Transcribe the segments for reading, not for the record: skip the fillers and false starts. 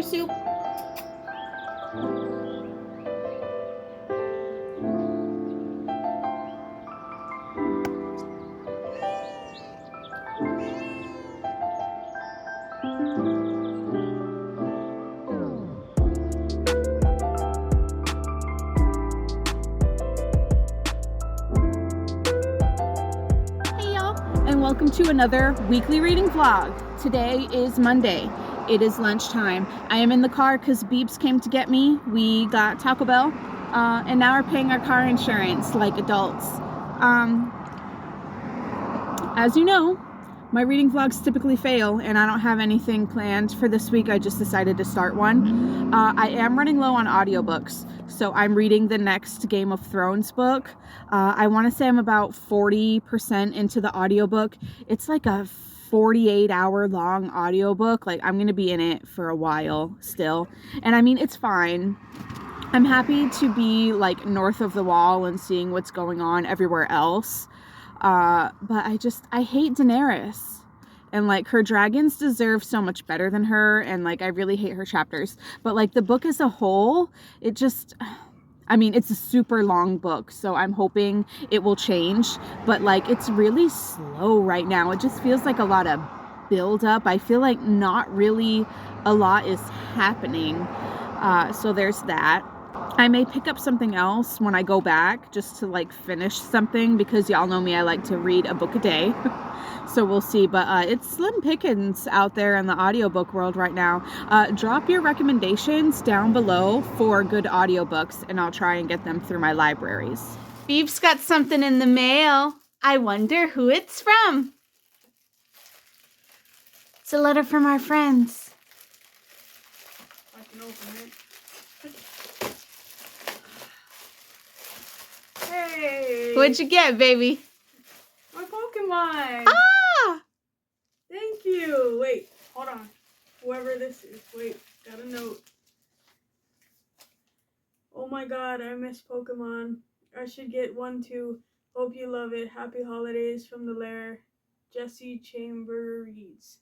your soup. And welcome to another weekly reading vlog. Today is Monday. It is lunchtime. I am in the car because Beeps came to get me. We got Taco Bell and now we're paying our car insurance like adults. As you know, my reading vlogs typically fail and I don't have anything planned for this week. I just decided to start one. I am running low on audiobooks, so I'm reading the next Game of Thrones book. I want to say I'm about 40% into the audiobook. It's like a 48-hour long audiobook. Like, I'm going to be in it for a while still. And I mean, it's fine. I'm happy to be like north of the wall and seeing what's going on everywhere else. But I hate Daenerys. And like, her dragons deserve so much better than her, and like, I really hate her chapters. But like, the book as a whole, it's a super long book, so I'm hoping it will change. But like, it's really slow right now. It just feels like a lot of build up. I feel like not really a lot is happening. So there's that. I may pick up something else when I go back just to like finish something, because y'all know me, I like to read a book a day. So we'll see, but it's slim pickings out there in the audiobook world right now. Drop your recommendations down below for good audiobooks and I'll try and get them through my libraries. Beef's got something in the mail. I wonder who it's from. It's a letter from our friends. I can open it. Hey! What'd you get, baby? My Pokemon! Ah! Thank you! Wait, hold on. Whoever this is. Wait, got a note. Oh my god, I miss Pokemon. I should get one too. Hope you love it. Happy holidays from the lair. Jesse Chamber reads.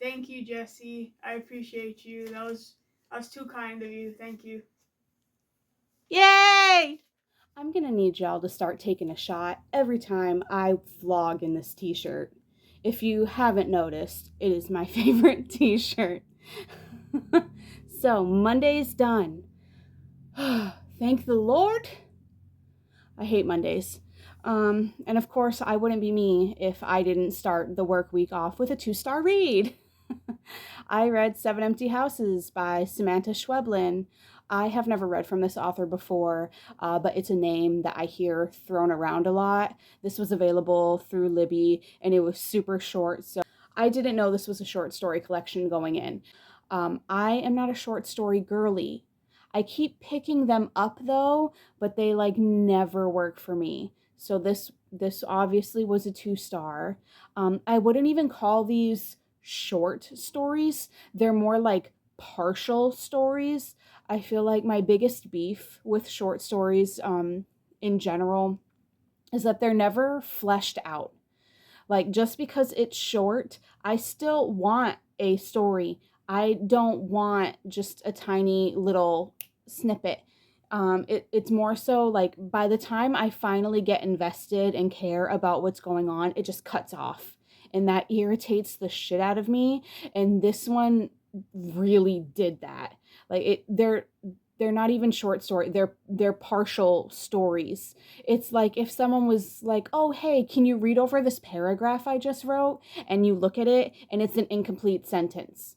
Thank you, Jesse. I appreciate you. That was too kind of you. Thank you. Yay! I'm gonna need y'all to start taking a shot every time I vlog in this t-shirt. If you haven't noticed, it is my favorite t-shirt. So, Monday's done. Thank the Lord. I hate Mondays. And of course, I wouldn't be me if I didn't start the work week off with a 2-star read. I read 7 Empty Houses by Samantha Schweblin. I have never read from this author before, but it's a name that I hear thrown around a lot. This was available through Libby, and it was super short, so I didn't know this was a short story collection going in. I am not a short story girly. I keep picking them up though, but they like never work for me. So this obviously was a 2-star. I wouldn't even call these short stories. They're more like partial stories. I feel like my biggest beef with short stories in general is that they're never fleshed out. Like, just because it's short, I still want a story. I don't want just a tiny little snippet. It's more so like by the time I finally get invested and care about what's going on, it just cuts off. And that irritates the shit out of me. And this one really did that. Like, they're not even short story. They're partial stories. It's like if someone was like, "Oh, hey, can you read over this paragraph I just wrote?" And you look at it and it's an incomplete sentence.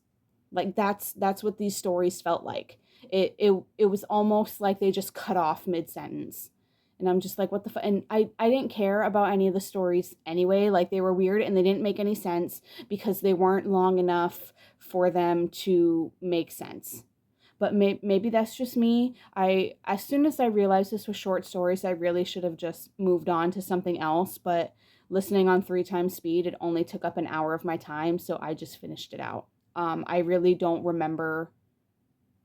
Like, that's what these stories felt like. It was almost like they just cut off mid-sentence. And I'm just like, what the fuck? And I didn't care about any of the stories anyway. Like, they were weird and they didn't make any sense because they weren't long enough for them to make sense. But maybe that's just me. As soon as I realized this was short stories, I really should have just moved on to something else. But listening on 3 times speed, it only took up an hour of my time, so I just finished it out. I really don't remember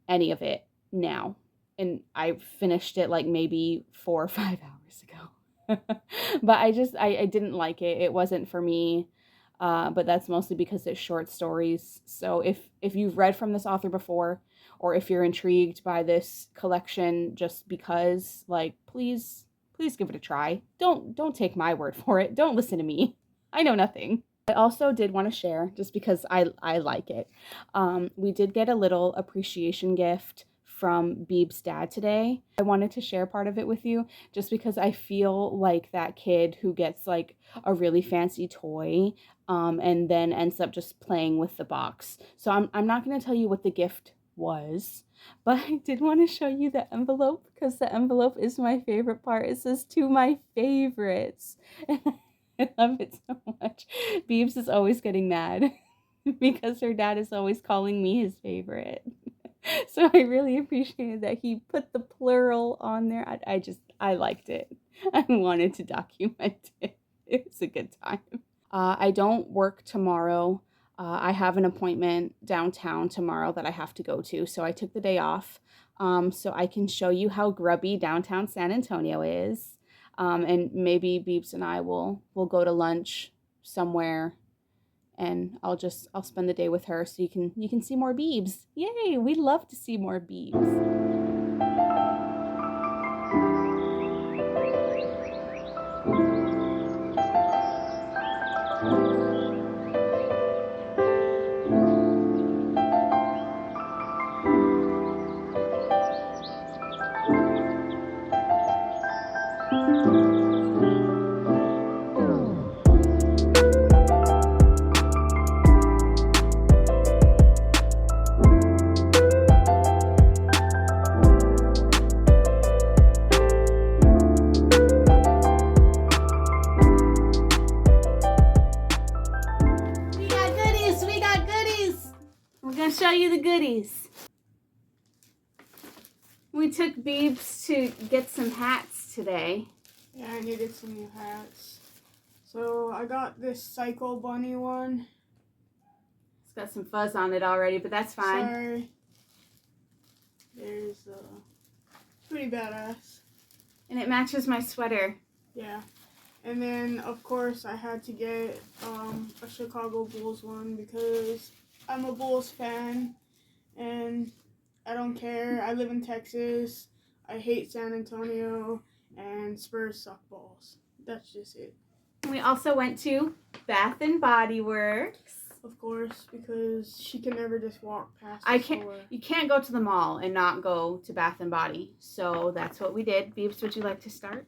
any of it now. And I finished it like maybe 4 or 5 hours ago. But I didn't like it. It wasn't for me. but that's mostly because it's short stories. So if you've read from this author before, or if you're intrigued by this collection just because, like, please give it a try. Don't take my word for it. Don't listen to me. I know nothing. I also did want to share, just because I like it. We did get a little appreciation gift from Beeb's dad today. I wanted to share part of it with you just because I feel like that kid who gets like a really fancy toy and then ends up just playing with the box. So I'm not going to tell you what the gift was, but I did want to show you the envelope because the envelope is my favorite part. It says "to my favorites." I love it so much. Beebs is always getting mad because her dad is always calling me his favorite. So I really appreciated that he put the plural on there. I liked it. I wanted to document it. It was a good time. I don't work tomorrow. I have an appointment downtown tomorrow that I have to go to, so I took the day off so I can show you how grubby downtown San Antonio is. And maybe Beebs and I will go to lunch somewhere, and I'll spend the day with her so you can see more Beebs. Yay, we love to see more Beebs. We got goodies. We're gonna show you the goodies. We took Beebs to get some hats today. Yeah, I needed some new hats. So I got this Psycho Bunny one. It's got some fuzz on it already, but that's fine. Sorry. There's pretty badass. And it matches my sweater. Yeah. And then, of course, I had to get a Chicago Bulls one because I'm a Bulls fan and I don't care. I live in Texas. I hate San Antonio and Spurs suck balls. That's just it. We also went to Bath and Body Works. Of course, because she can never just walk past I the can't. store. You can't go to the mall and not go to Bath and Body. So that's what we did. Beebs, would you like to start?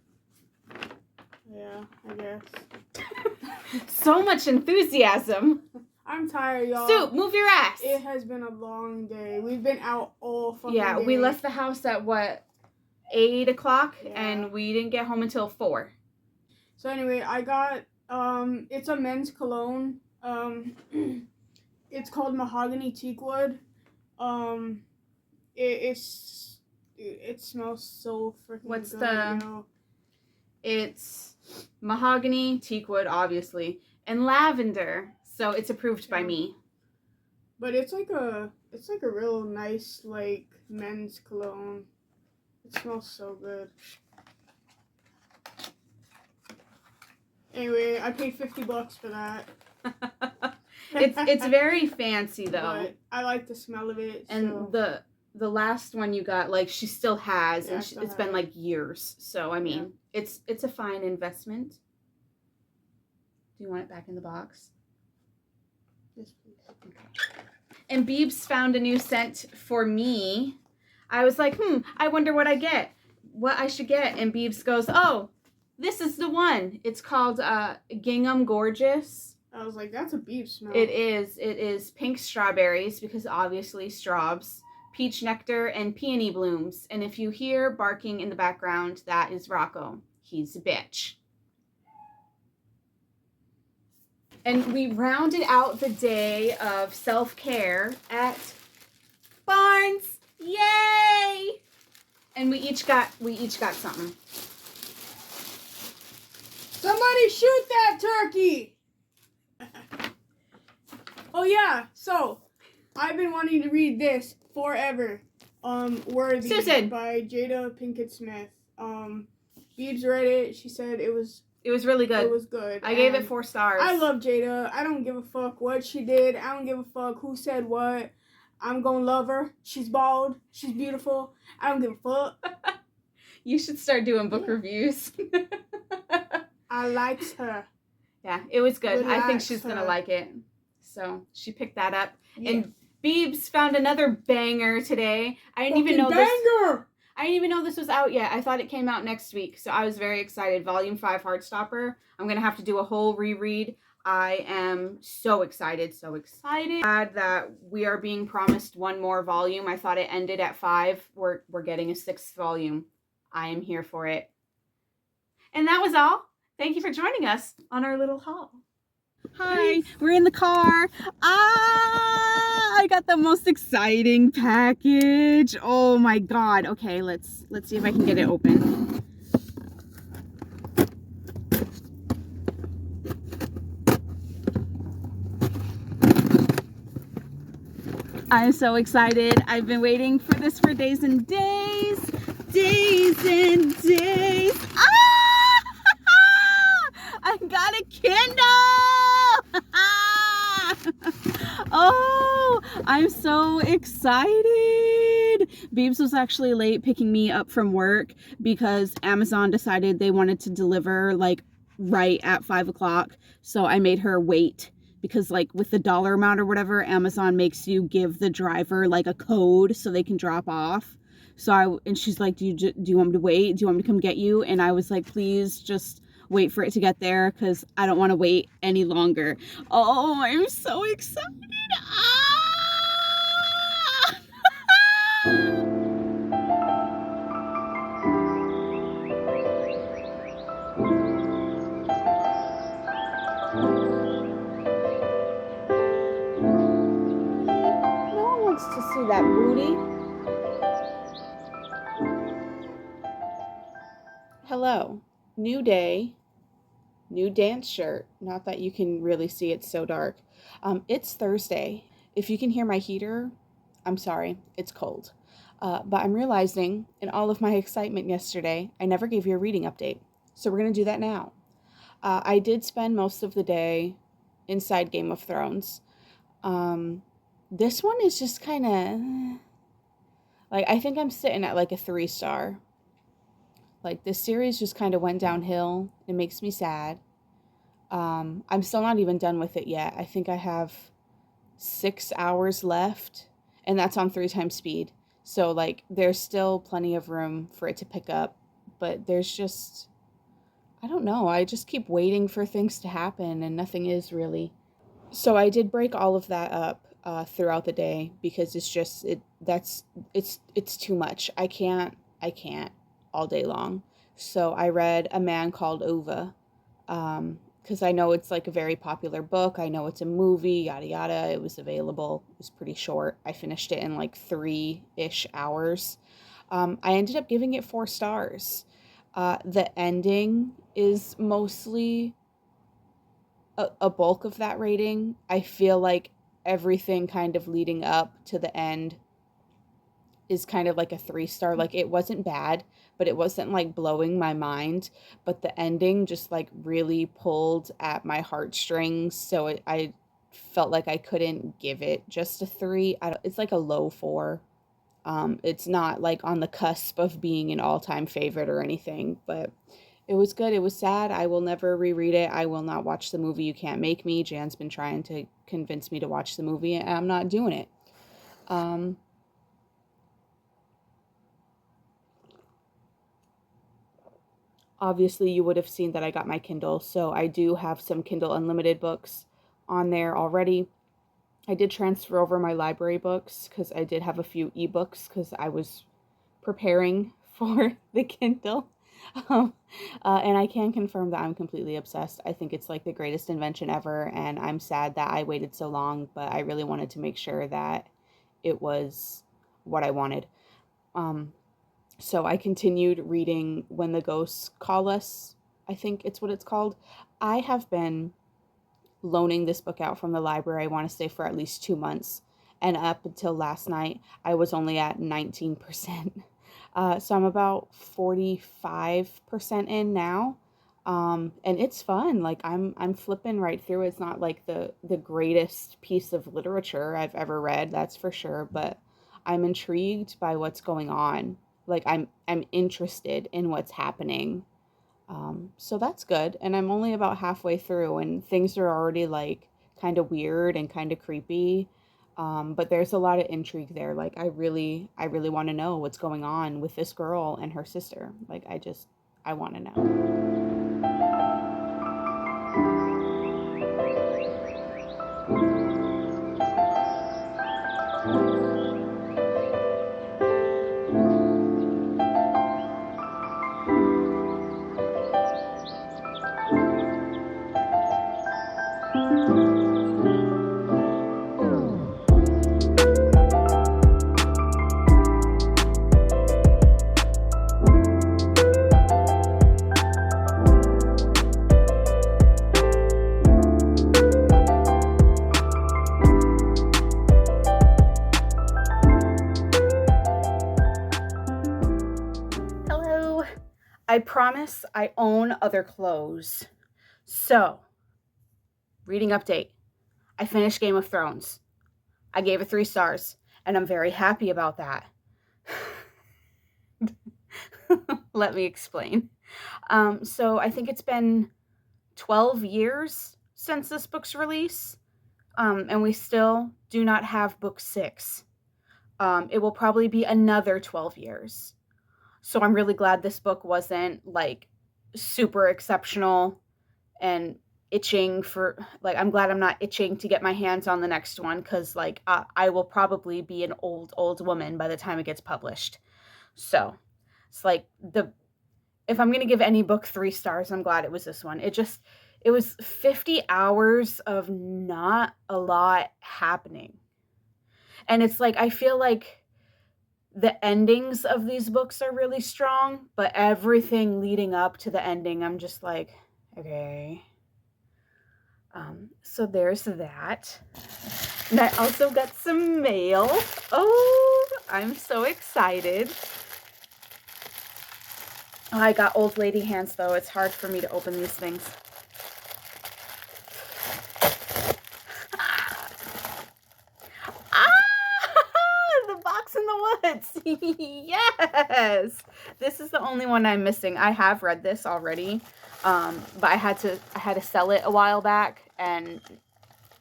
Yeah, I guess. So much enthusiasm. I'm tired, y'all. Soup, move your ass. It has been a long day. We've been out all fucking day. We left the house at what, 8 o'clock, Yeah. and we didn't get home until 4. So anyway, I got it's a men's cologne. It's called Mahogany Teakwood. It smells so freaking What's good. the- You know? It's mahogany, teakwood, obviously, and lavender. So it's approved by me. But it's like a real nice like men's cologne. It smells so good. Anyway, I paid $50 for that. It's very fancy though. But I like the smell of it. And so. the last one you got, like, she still has, Yeah, I and still it's have been it. like years. So I mean, it's a fine investment. Do you want it back in the box? Yes, please. Okay. And Beebs found a new scent for me. I was like, I wonder what I should get. And Beebs goes, oh, this is the one. It's called Gingham Gorgeous. I was like, that's a beef smell. It is pink strawberries, because obviously straws, peach nectar, and peony blooms. And if you hear barking in the background, that is Rocco. He's a bitch. And we rounded out the day of self-care at Barnes. Yay! And we each got something. Somebody shoot that turkey! Oh yeah, so I've been wanting to read this forever. Worthy Susan! by Jada Pinkett Smith. Beebs read it. She said it was It was really good. It was good. I gave it 4 stars. I love Jada. I don't give a fuck what she did. I don't give a fuck who said what. I'm gonna love her. She's bald. She's beautiful. I don't give a fuck. You should start doing book reviews. I likes her. Yeah, it was good. Relax I think she's her. going to like it. So she picked that up. Yeah. And Beebs found another banger today. I didn't even know this was out yet. I thought it came out next week. So I was very excited. Volume 5 Heartstopper. I'm going to have to do a whole reread. I am so excited. Glad that we are being promised one more volume. I thought it ended at 5. We're getting a 6th volume. I am here for it. And that was all. Thank you for joining us on our little haul. Hi, we're in the car. I got the most exciting package. Oh my God. Okay, let's see if I can get it open. I'm so excited. I've been waiting for this for days and days. Days and days. I got a Kindle! Oh, I'm so excited. Beebs was actually late picking me up from work because Amazon decided they wanted to deliver like right at 5 o'clock. So I made her wait because like with the dollar amount or whatever, Amazon makes you give the driver like a code so they can drop off. And she's like, do you want me to wait? Do you want me to come get you? And I was like, please just wait for it to get there because I don't want to wait any longer. Oh, I'm so excited. No one wants to see that booty. Hello. New day, new dance shirt. Not that you can really see, it's so dark. It's Thursday. If you can hear my heater, I'm sorry, it's cold. But I'm realizing in all of my excitement yesterday, I never gave you a reading update. So we're going to do that now. I did spend most of the day inside Game of Thrones. This one is just kind of like, I think I'm sitting at like a 3-star. Like, this series just kind of went downhill. It makes me sad. I'm still not even done with it yet. I think I have 6 hours left, and that's on 3 times speed. So, like, there's still plenty of room for it to pick up. But there's just, I don't know. I just keep waiting for things to happen, and nothing is really. So I did break all of that up throughout the day because it's just, it's too much. I can't all day long. So I read A Man Called Ova, because I know it's like a very popular book. I know it's a movie, yada yada. It was available. It was pretty short. I finished it in like 3-ish hours. I ended up giving it 4 stars. The ending is mostly a bulk of that rating. I feel like everything kind of leading up to the end is kind of like a 3-star. Like, it wasn't bad, but it wasn't like blowing my mind. But the ending just like really pulled at my heartstrings. So I felt like I couldn't give it just a 3. It's like a low 4. It's not like on the cusp of being an all-time favorite or anything, but it was good. It was sad. I will never reread it. I will not watch the movie. You can't make me. Jan's been trying to convince me to watch the movie, and I'm not doing it. Obviously, you would have seen that I got my Kindle, so I do have some Kindle Unlimited books on there already. I did transfer over my library books because I did have a few ebooks because I was preparing for the Kindle. And I can confirm that I'm completely obsessed. I think it's like the greatest invention ever, and I'm sad that I waited so long, but I really wanted to make sure that it was what I wanted. So I continued reading When the Ghosts Call Us. I think it's what it's called. I have been loaning this book out from the library, I want to say, for at least 2 months. And up until last night, I was only at 19%. So I'm about 45% in now. And it's fun. Like I'm flipping right through. It's not like the greatest piece of literature I've ever read, that's for sure, but I'm intrigued by what's going on. Like I'm interested in what's happening. So that's good. And I'm only about halfway through, and things are already like kind of weird and kind of creepy. But there's a lot of intrigue there. Like I really want to know what's going on with this girl and her sister. Like I want to know. Hello. I promise I own other clothes. So, reading update. I finished Game of Thrones. I gave it 3 stars, and I'm very happy about that. Let me explain. So I think it's been 12 years since this book's release, and we still do not have book 6. It will probably be another 12 years. So I'm really glad this book wasn't like super exceptional and itching for, like, I'm glad I'm not itching to get my hands on the next one, because like I will probably be an old woman by the time it gets published. So it's like if I'm gonna give any book 3 stars, I'm glad it was this one. It was 50 hours of not a lot happening. And it's like I feel like the endings of these books are really strong, but everything leading up to the ending, I'm just like, okay. So there's that. And I also got some mail. Oh, I'm so excited. Oh, I got old lady hands, though. It's hard for me to open these things. The Box in the Woods. Yes. This is the only one I'm missing. I have read this already, but I had to sell it a while back, and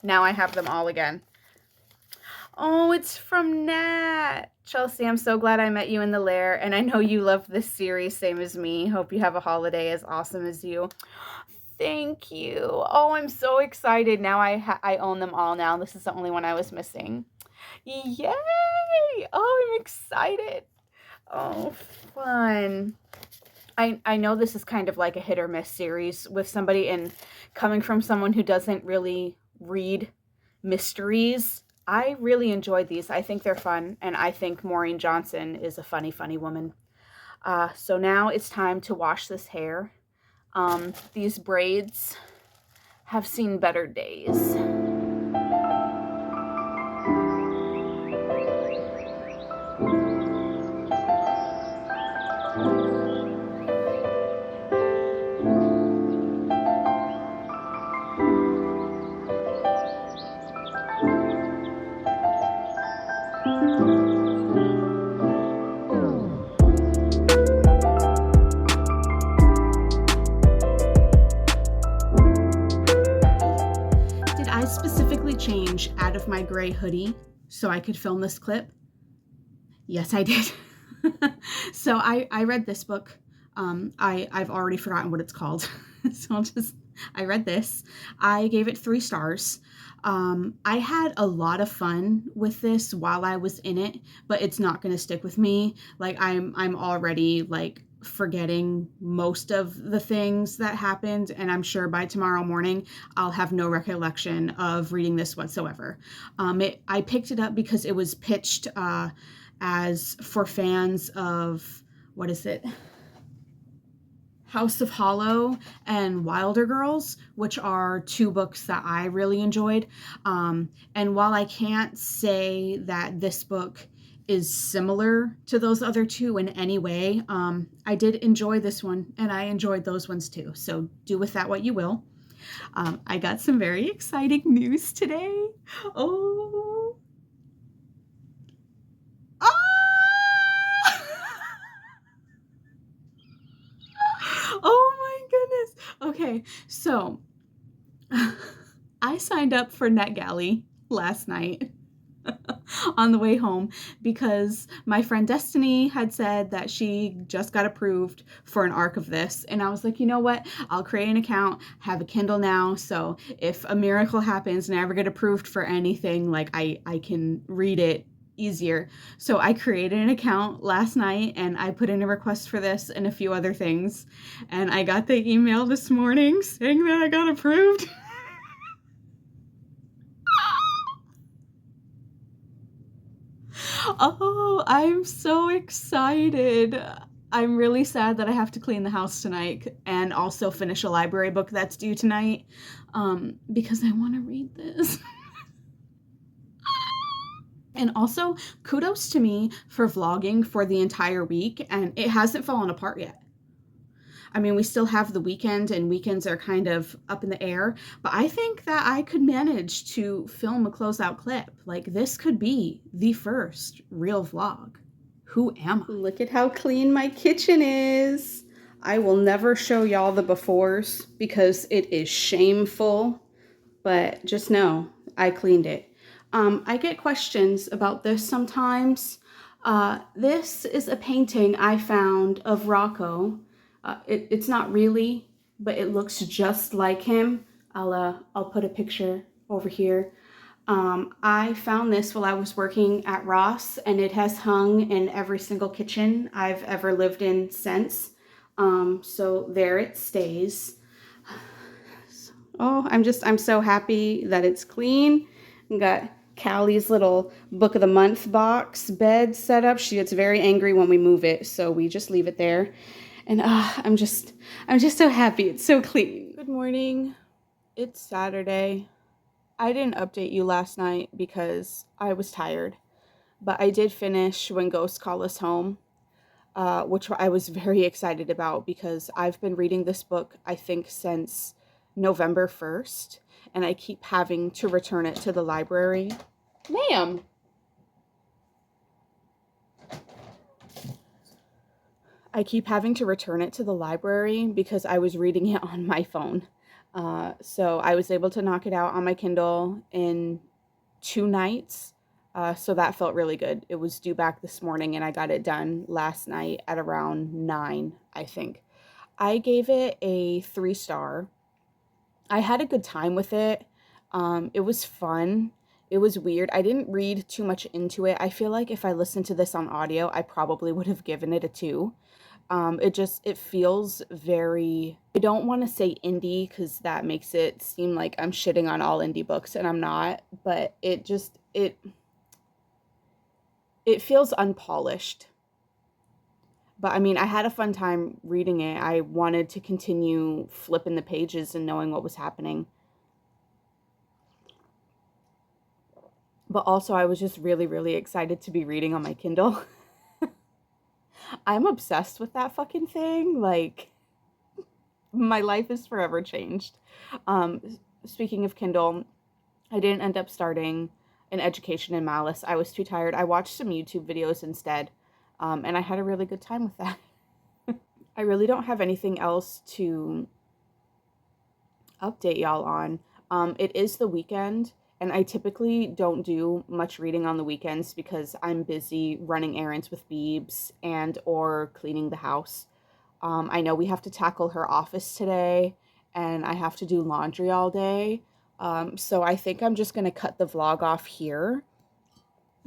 now I have them all again. Oh, it's from Nat. Chelsea, I'm so glad I met you in the lair, and I know you love this series, same as me. Hope you have a holiday as awesome as you. Thank you. Oh, I'm so excited. Now I own them all now. This is the only one I was missing. Yay! Oh, I'm excited. Oh, fun. I know this is kind of like a hit or miss series with somebody, and coming from someone who doesn't really read mysteries, I really enjoyed these. I think they're fun, and I think Maureen Johnson is a funny, funny woman. So now it's time to wash this hair. These braids have seen better days. Did I specifically change out of my gray hoodie so I could film this clip? Yes, I did. So I read this book. I've already forgotten what it's called. So I read this. I gave it 3 stars. I had a lot of fun with this while I was in it, but it's not going to stick with me. Like I'm already like forgetting most of the things that happened, and I'm sure by tomorrow morning I'll have no recollection of reading this whatsoever. I picked it up because it was pitched as for fans of, what is it? House of Hollow and Wilder Girls, which are 2 books that I really enjoyed. And while I can't say that this book is similar to those other two in any way. I did enjoy this one, and I enjoyed those ones too. So do with that what you will. I got some very exciting news today. Oh. Ah! Oh my goodness. Okay, so I signed up for NetGalley last night on the way home because my friend Destiny had said that she just got approved for an arc of this. And I was like, you know what? I'll create an account, have a Kindle now. So if a miracle happens and I ever get approved for anything, like I can read it easier. So I created an account last night and I put in a request for this and a few other things. And I got the email this morning saying that I got approved. Oh, I'm so excited. I'm really sad that I have to clean the house tonight and also finish a library book that's due tonight because I want to read this. And also, kudos to me for vlogging for the entire week, and it hasn't fallen apart yet. I mean, we still have the weekend, and weekends are kind of up in the air, but I think that I could manage to film a closeout clip. Like, this could be the first real vlog. Who am I? Look at how clean my kitchen is. I will never show y'all the befores because it is shameful, but just know I cleaned it. I get questions about this sometimes. This is a painting I found of Rocco. It's not really, but it looks just like him. I'll put a picture over here. I found this while I was working at Ross, and it has hung in every single kitchen I've ever lived in since. So there it stays. Oh, I'm so happy that it's clean. We got Callie's little book of the month box bed set up. She gets very angry when we move it, so we just leave it there. And I'm just so happy it's so clean. Good morning. It's Saturday. I didn't update you last night because I was tired, but I did finish When Ghosts Call Us Home, which I was very excited about because I've been reading this book, I think, since November 1st, and I keep having to return it to the library. Ma'am! I keep having to return it to the library because I was reading it on my phone. So I was able to knock it out on my Kindle in 2 nights. So that felt really good. It was due back this morning and I got it done last night at around 9, I think. I gave it a 3-star. I had a good time with it. It was fun. It was weird. I didn't read too much into it. I feel like if I listened to this on audio, I probably would have given it a 2. It feels very, I don't want to say indie because that makes it seem like I'm shitting on all indie books and I'm not, but it feels unpolished. But I mean, I had a fun time reading it. I wanted to continue flipping the pages and knowing what was happening. But also I was just really, really excited to be reading on my Kindle. I'm obsessed with that fucking thing. Like, my life is forever changed. Speaking of Kindle, I didn't end up starting an Education in Malice. I was too tired. I watched some YouTube videos instead, and I had a really good time with that. I really don't have anything else to update y'all on. It is the weekend, and I typically don't do much reading on the weekends because I'm busy running errands with Beebs and or cleaning the house. I know we have to tackle her office today, and I have to do laundry all day. So I think I'm just going to cut the vlog off here.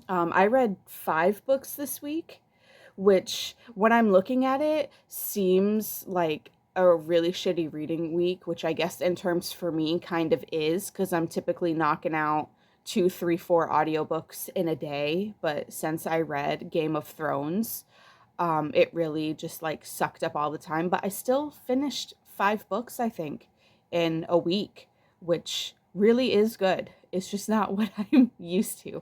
I read 5 books this week, which when I'm looking at it seems like a really shitty reading week, which I guess in terms for me kind of is because I'm typically knocking out 2, 3, 4 audiobooks in a day. But since I read Game of Thrones, it really just like sucked up all the time. But I still finished 5 books, I think, in a week, which really is good. It's just not what I'm used to.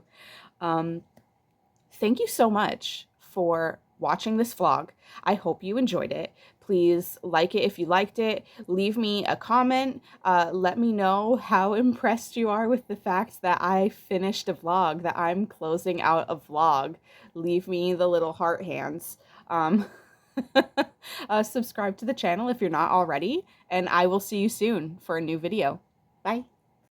thank you so much for watching this vlog. I hope you enjoyed it. Please like it if you liked it. Leave me a comment. Let me know how impressed you are with the fact that I finished a vlog, that I'm closing out a vlog. Leave me the little heart hands. Um, subscribe to the channel if you're not already, and I will see you soon for a new video. Bye.